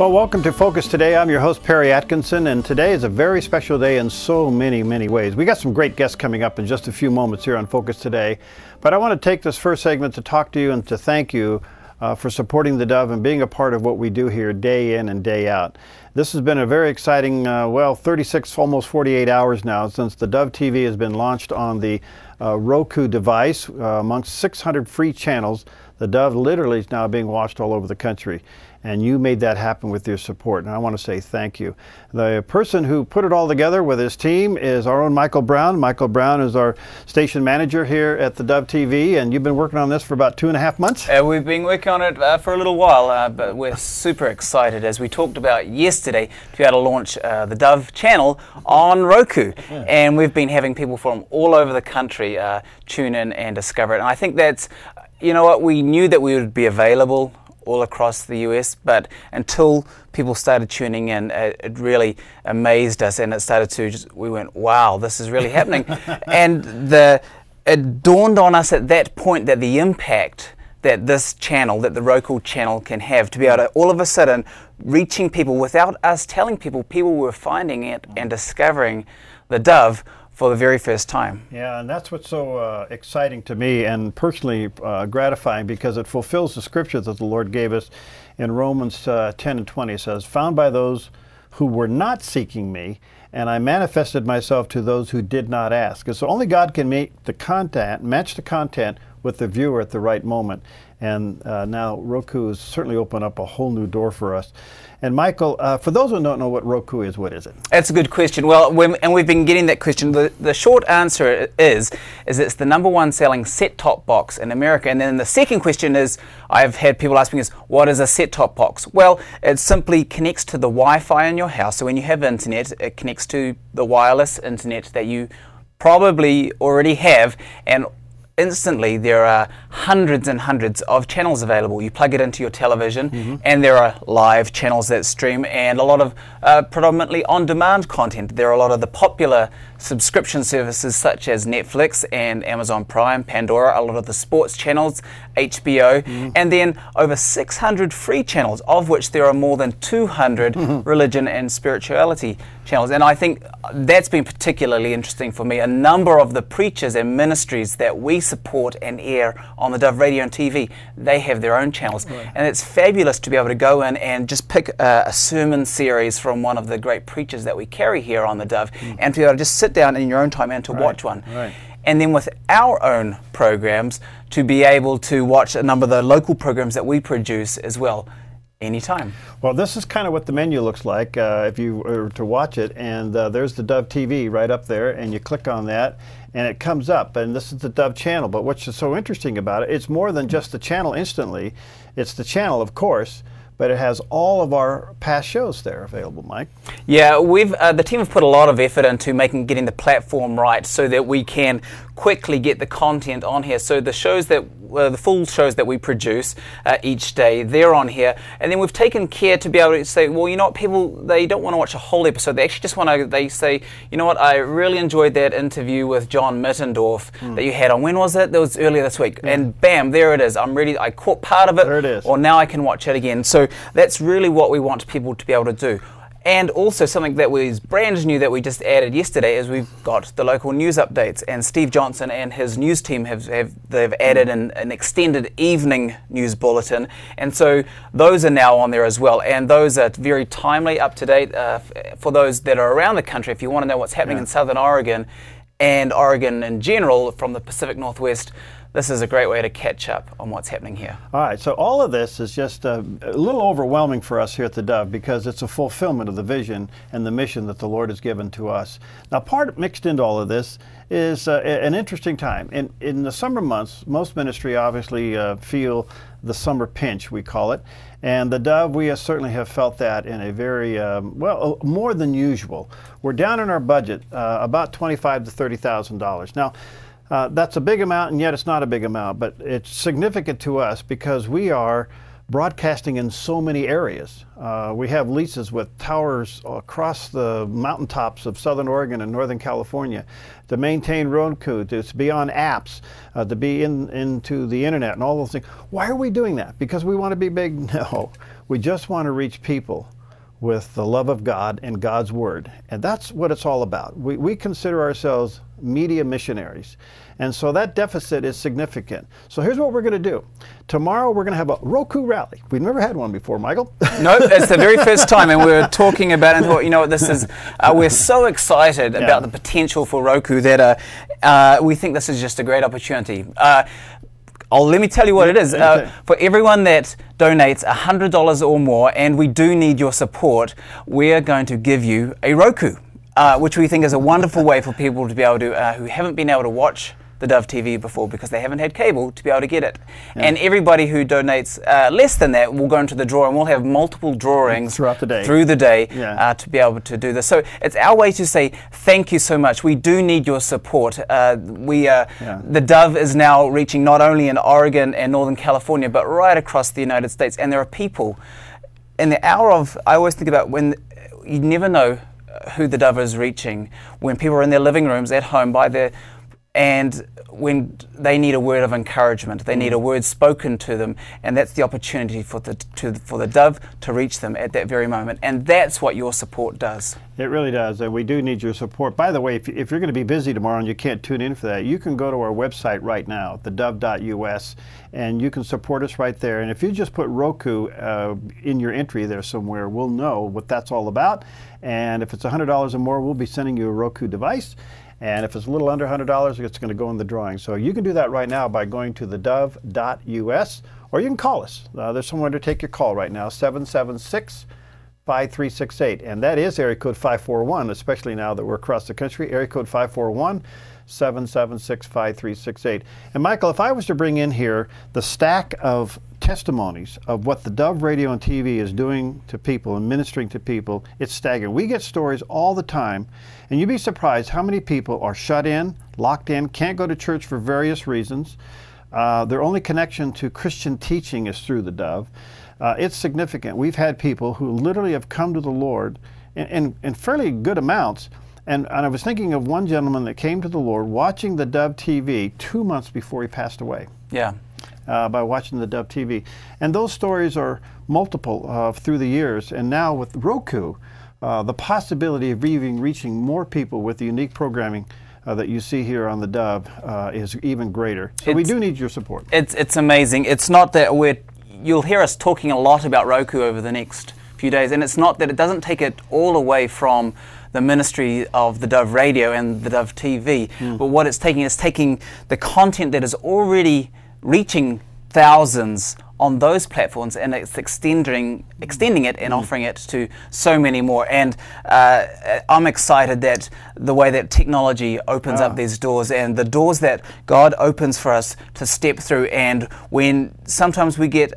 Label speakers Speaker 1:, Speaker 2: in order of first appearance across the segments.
Speaker 1: Well, welcome to Focus Today. I'm your host, Perry Atkinson, and today is a very special day in so many ways. We got some great guests coming up in just a few moments here on Focus Today, but I want to take this first segment to talk to you and to thank you for supporting the Dove and being a part of what we do here day in and day out. This has been a very exciting, 36, almost 48 hours now since the Dove TV has been launched on the Roku device. Amongst 600 free channels, the Dove literally is now being watched all over the country. And you made that happen with your support, and I want to say thank you. The person who put it all together with his team is our own Michael Brown. Michael Brown is our station manager here at the Dove TV, and you've been working on this for about 2.5 months?
Speaker 2: We've been working on it for a little while, but we're super excited, as we talked about yesterday, to be able to launch the Dove channel on Roku. Yeah. And we've been having people from all over the country tune in and discover it. And I think that's, you know what, we knew that we would be available all across the US, but until people started tuning in, it really amazed us, and it started to we went, wow, this is really happening. And it dawned on us at that point that the impact that this channel, that the Roku channel can have, to be able to all of a sudden reaching people without us telling people, people were finding it and discovering the Dove for the very first time. Yeah, and that's what's so exciting to me and personally gratifying, because it fulfills the scripture that the Lord gave us in Romans 10 and 20. It says, "Found by those who were not seeking me, and I manifested myself to those who did not ask." And so only God can match the content with the viewer at the right moment. And now Roku has certainly opened up a whole new door for us. And Michael, for those who don't know what Roku is, what is it? That's a good question. Well, and we've been getting that question. The short answer is it's the #1 selling set-top box in America. And then the second question is, I've had people asking us, what is a set-top box? Well, it simply connects to the Wi-Fi in your house. So when you have internet, it connects to the wireless internet that you probably already have, and instantly there are hundreds and hundreds of channels available. You plug it into your television, and there are live channels that stream, and a lot of predominantly on-demand content. There are a lot of the popular subscription services such as Netflix and Amazon Prime, Pandora, a lot of the sports channels, HBO, and then over 600 free channels, of which there are more than 200 religion and spirituality channels. And I think that's been particularly interesting for me. A number of the preachers and ministries that we support and air on the Dove Radio and TV, they have their own channels. Right. And it's fabulous to be able to go in and just pick a sermon series from one of the great preachers that we carry here on the Dove, and to be able to just sit down in your own time and to watch one. Right. And then with our own programs, to be able to watch a number of the local programs that we produce as well, anytime. Well, this is kind of what the menu looks like if you were to watch it, and there's the Dove TV right up there, and you click on that and it comes up, and this is the Dove channel. But what's so interesting about it, it's more than just the channel instantly. It's the channel, of course, but it has all of our past shows there available, Mike. Yeah, the team have put a lot of effort into getting the platform right so that we can quickly get the content on here. So the shows that the full shows that we produce each day, they're on here, and then we've taken care to be able to say, well, you know what, people, they don't want to watch a whole episode. They actually just want to. They say, you know what, I really enjoyed that interview with John Mittendorf that you had on. When was it? That was earlier this week. And bam, there it is. I'm ready. I caught part of it. There it is. Or now I can watch it again. So that's really what we want people to be able to do. And also something that was brand new that we just added yesterday is we've got the local news updates, and Steve Johnson and his news team they've added an extended evening news bulletin, and so those are now on there as well, and those are very timely, up to date for those that are around the country. If you want to know what's happening in Southern Oregon and Oregon in general from the Pacific Northwest, this is a great way to catch up on what's happening here. All right, so all of this is just a little overwhelming for us here at the Dove, because it's a fulfillment of the vision and the mission that the Lord has given to us. Now, mixed into all of this is an interesting time. In the summer months, most ministry obviously feel the summer pinch, we call it. And the Dove, we certainly have felt that in a very, more than usual. We're down in our budget, about $25,000 to $30,000. Now, that's a big amount, and yet it's not a big amount, but it's significant to us because we are
Speaker 1: broadcasting in so many areas. We have leases with towers across the mountaintops of Southern Oregon and Northern California to maintain Roku, to be on apps, to be into the internet and all those things. Why are we doing that? Because we want to be big? No, we just want to reach people with the love of God and God's Word. And that's what it's all about. We consider ourselves media missionaries. And so that deficit is significant. So here's what we're going to do. Tomorrow we're going to have a Roku rally. We've never had one before, Michael.
Speaker 2: No, it's the very first time, and we're talking about it and thought, you know what, this is, we're so excited about the potential for Roku that we think this is just a great opportunity. Let me tell you what it is. For everyone that donates $100 or more, and we do need your support, we're going to give you a Roku, which we think is a wonderful way for people to be able to, who haven't been able to watch the Dove TV before because they haven't had cable, to be able to get it. Yeah. And everybody who donates less than that will go into the draw, and we'll have multiple drawings
Speaker 1: throughout the day,
Speaker 2: to be able to do this. So it's our way to say thank you so much. We do need your support. The Dove is now reaching not only in Oregon and Northern California, but right across the United States. And there are people in the hour of, I always think about when you never know who the Dove is reaching, when people are in their living rooms at home and when they need a word of encouragement, they need a word spoken to them, and that's the opportunity for the Dove to reach them at that very moment. And that's what your support does.
Speaker 1: It really does, and we do need your support. By the way, if you're going to be busy tomorrow and you can't tune in for that, you can go to our website right now, theDove.us, and you can support us right there. And if you just put Roku in your entry there somewhere, we'll know what that's all about. And if it's $100 or more, we'll be sending you a Roku device. And if it's a little under $100, it's going to go in the drawing. So you can do that right now by going to theDove.us, or you can call us. There's someone to take your call right now, 776-5368. And that is area code 541, especially now that we're across the country, area code 541-776-5368. And Michael, if I was to bring in here the stack of testimonies of what the Dove Radio and TV is doing to people and ministering to people, it's staggering. We get stories all the time, and you'd be surprised how many people are shut in, locked in, can't go to church for various reasons. Their only connection to Christian teaching is through the Dove. It's significant. We've had people who literally have come to the Lord in fairly good amounts. And I was thinking of one gentleman that came to the Lord watching the Dove TV 2 months before he passed away.
Speaker 2: Yeah.
Speaker 1: By watching the Dove TV. And those stories are multiple through the years. And now with Roku, the possibility of even reaching more people with the unique programming that you see here on the Dove is even greater. So we do need your support.
Speaker 2: It's amazing. It's not that you'll hear us talking a lot about Roku over the next few days, and it's not that it doesn't take it all away from the ministry of the Dove Radio and the Dove TV, but what it's taking is taking the content that is already reaching thousands on those platforms, and it's extending it and offering it to so many more. And I'm excited that the way that technology opens up these doors, and the doors that God opens for us to step through. And when sometimes we get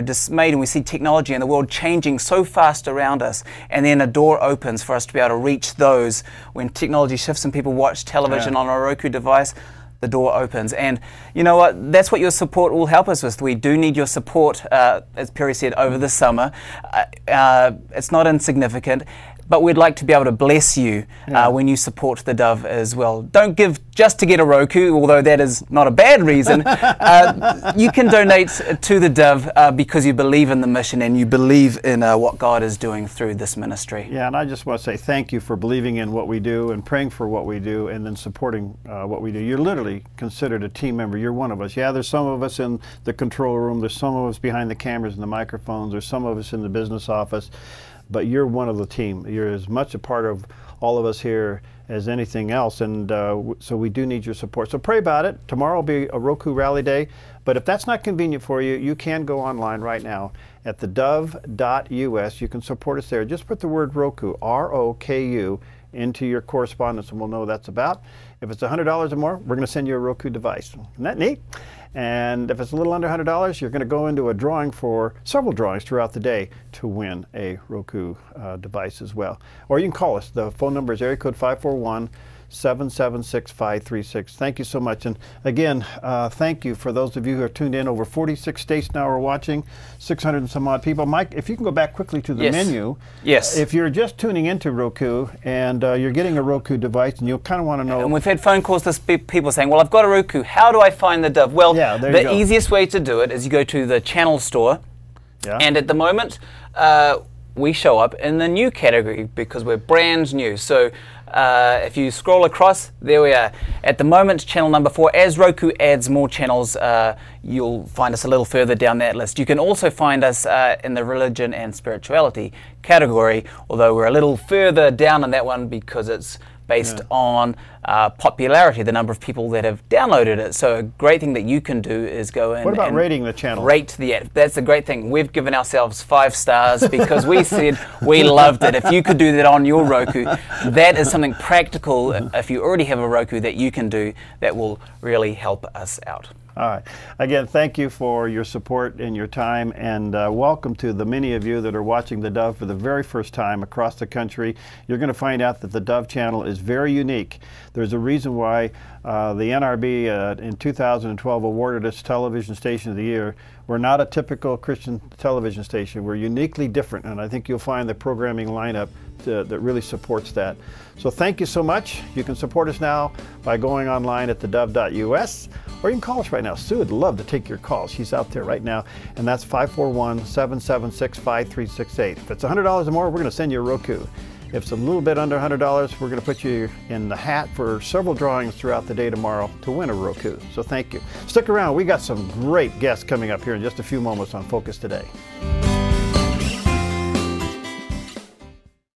Speaker 2: dismayed and we see technology and the world changing so fast around us, and then a door opens for us to be able to reach those. When technology shifts and people watch television on a Roku device, the door opens. And you know what? That's what your support will help us with. We do need your support, as Perry said, over the summer. It's not insignificant, but we'd like to be able to bless you when you support the Dove as well. Don't give just to get a Roku, although that is not a bad reason. You can donate to the Dove because you believe in the mission and you believe in what God is doing through this ministry.
Speaker 1: Yeah, and I just want to say thank you for believing in what we do and praying for what we do and then supporting what we do. You're literally considered a team member. You're one of us. Yeah, there's some of us in the control room. There's some of us behind the cameras and the microphones. There's some of us in the business office. But you're one of the team. You're as much a part of all of us here as anything else, and so we do need your support. So pray about it. Tomorrow will be a Roku Rally Day, but if that's not convenient for you, you can go online right now at theDove.us. You can support us there. Just put the word Roku, R-O-K-U, into your correspondence, and we'll know what that's about. If it's $100 or more, we're going to send you a Roku device. Isn't that neat? And if it's a little under $100, you're going to go into a drawing for several drawings throughout the day to win a Roku device as well. Or you can call us. The phone number is area code 401-776-5336. Thank you so much. And again, thank you for those of you who are tuned in. Over 46 states now are watching, 600 and some odd people. Mike, if you can go back quickly to the menu.
Speaker 2: Yes.
Speaker 1: If you're just tuning into Roku and you're getting a Roku device and you'll kind of want to know.
Speaker 2: And we've had phone calls to people saying, well, I've got a Roku. How do I find the Dove? Well, the easiest way to do it is you go to the channel store. Yeah. And at the moment, we show up in the new category because we're brand new. So if you scroll across, there we are. At the moment, channel number 4. As Roku adds more channels, you'll find us a little further down that list. You can also find us in the religion and spirituality category, although we're a little further down on that one because it's based on popularity, the number of people that have downloaded it. So a great thing that you can do is go in.
Speaker 1: What about rating the channel?
Speaker 2: Rate the app. That's a great thing. We've given ourselves 5 stars because we said we loved it. If you could do that on your Roku, that is something practical if you already have a Roku that you can do that will really help us out.
Speaker 1: All right. Again, thank you for your support and your time, and welcome to the many of you that are watching the Dove for the very first time across the country. You're going to find out that the Dove channel is very unique. There's a reason why the NRB in 2012 awarded us Television Station of the Year. We're not a typical Christian television station. We're uniquely different, and I think you'll find the programming lineup that really supports that. So thank you so much. You can support us now by going online at thedove.us, or you can call us right now. Sue would love to take your call. She's out there right now, and that's 541-776-5368. If it's $100 or more, we're going to send you a Roku. If it's a little bit under $100, we're going to put you in the hat for several drawings throughout the day tomorrow to win a Roku. So thank you. Stick around. We got some great guests coming up here in just a few moments on Focus Today.